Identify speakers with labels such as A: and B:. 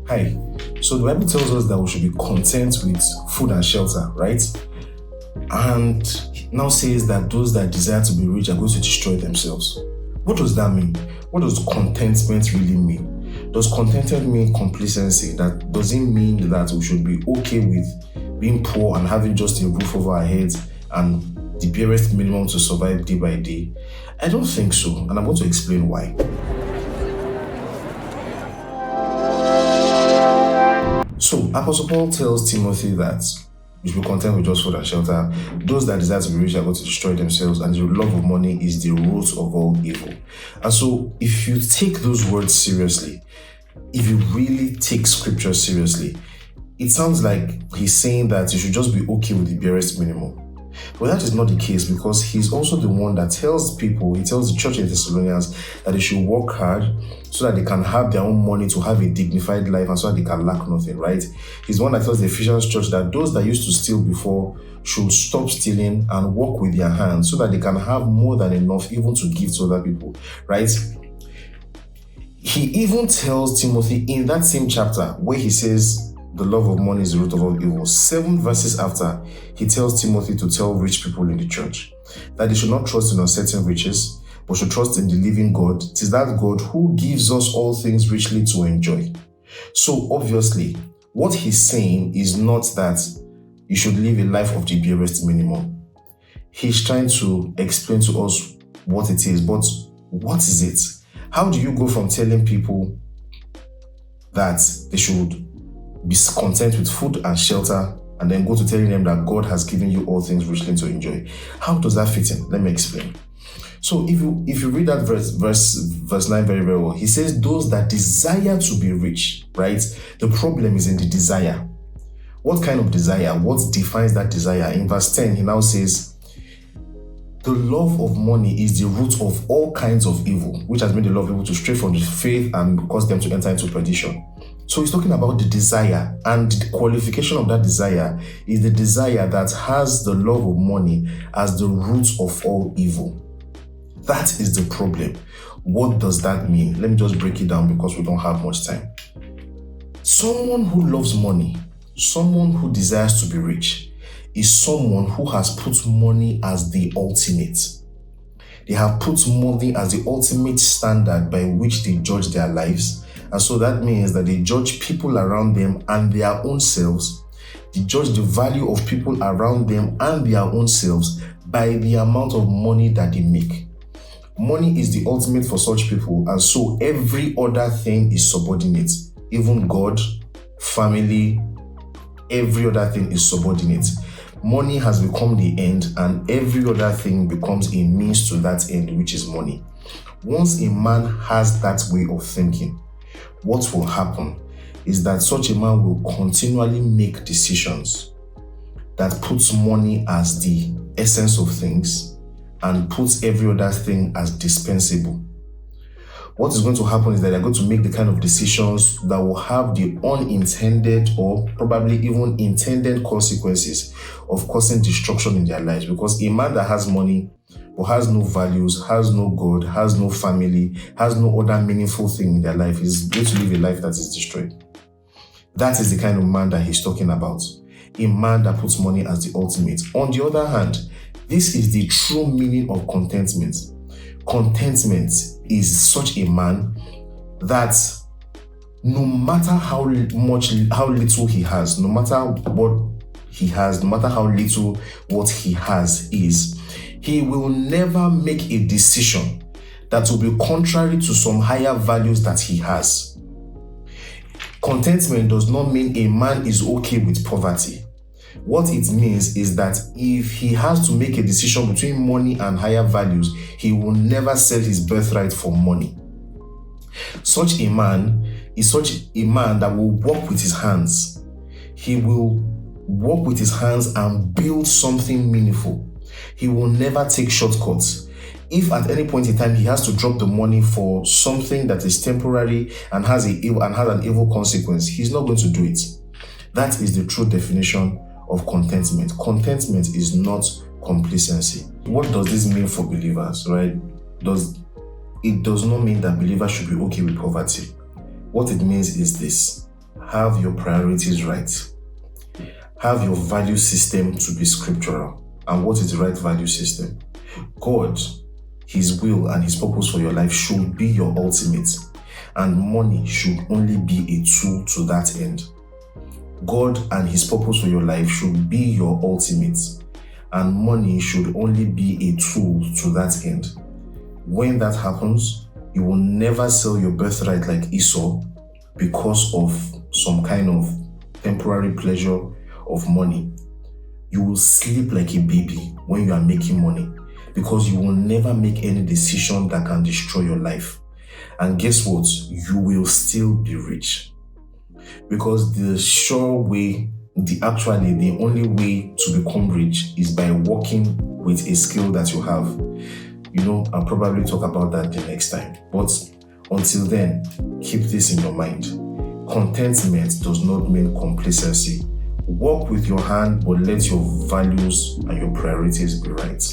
A: Hi. So the Bible tells us that we should be content with food and shelter, right? And now says that those that desire to be rich are going to destroy themselves. What does that mean? What does contentment really mean? Does contentment mean complacency? That doesn't mean that we should be okay with being poor and having just a roof over our heads and the barest minimum to survive day by day? I don't think so, and I'm going to explain why. So, Apostle Paul tells Timothy that we should be content with just food and shelter. Those that desire to be rich are going to destroy themselves, and the love of money is the root of all evil. And so, if you take those words seriously, if you really take scripture seriously, it sounds like he's saying that you should just be okay with the barest minimum. But that is not the case, because he's also the one that tells people, he tells the church in Thessalonians that they should work hard so that they can have their own money to have a dignified life and so that they can lack nothing, right? He's the one that tells the Ephesians church that those that used to steal before should stop stealing and work with their hands so that they can have more than enough even to give to other people, right? He even tells Timothy in that same chapter where he says, the love of money is the root of all evil. 7 verses after, he tells Timothy to tell rich people in the church that they should not trust in uncertain riches, but should trust in the living God. It is that God who gives us all things richly to enjoy. So obviously, what he's saying is not that you should live a life of the barest minimum. He's trying to explain to us what it is, but what is it? How do you go from telling people that they should be content with food and shelter and then go to telling them that God has given you all things richly to enjoy? How does that fit in? Let me explain. So if you read that verse 9 very, very well, he says those that desire to be rich, right? The problem is in the desire. What kind of desire? What defines that desire? In verse 10, he now says, the love of money is the root of all kinds of evil, which has made a lot of people to stray from the faith and cause them to enter into perdition. So he's talking about the desire, and the qualification of that desire is the desire that has the love of money as the root of all evil. That is the problem. What does that mean? Let me just break it down because we don't have much time. Someone who loves money, someone who desires to be rich, is someone who has put money as the ultimate. They have put money as the ultimate standard by which they judge their lives. And so that means that they judge people around them and their own selves. They judge the value of people around them and their own selves by the amount of money that they make. Money is the ultimate for such people, and so every other thing is subordinate. Even God, family, every other thing is subordinate. Money has become the end, and every other thing becomes a means to that end, which is money. Once a man has that way of thinking, what will happen is that such a man will continually make decisions that puts money as the essence of things and puts every other thing as dispensable. What is going to happen is that they're going to make the kind of decisions that will have the unintended or probably even intended consequences of causing destruction in their lives. Because a man that has money but has no values, has no God, has no family, has no other meaningful thing in their life is going to live a life that is destroyed. That is the kind of man that he's talking about. A man that puts money as the ultimate. On the other hand, this is the true meaning of contentment. Contentment is such a man that no matter how little he has, no matter what he has, no matter how little what he has is, he will never make a decision that will be contrary to some higher values that he has. Contentment does not mean a man is okay with poverty. What it means is that if he has to make a decision between money and higher values, he will never sell his birthright for money. Such a man is such a man that will work with his hands. He will work with his hands and build something meaningful. He will never take shortcuts. If at any point in time he has to drop the money for something that is temporary and has an evil consequence, he's not going to do it. That is the true definition of contentment. Contentment is not complacency. What does this mean for believers, right? It does not mean that believers should be okay with poverty. What it means is this: have your priorities right. Have your value system to be scriptural. And what is the right value system? God, His will and His purpose for your life should be your ultimate, and money should only be a tool to that end. God and His purpose for your life should be your ultimate, and money should only be a tool to that end. When that happens, you will never sell your birthright like Esau because of some kind of temporary pleasure of money. You will sleep like a baby when you are making money, because you will never make any decision that can destroy your life. And guess what? You will still be rich. Because the sure way, the only way to become rich is by working with a skill that you have. I'll probably talk about that the next time. But until then, keep this in your mind. Contentment does not mean complacency. Work with your hand, but let your values and your priorities be right.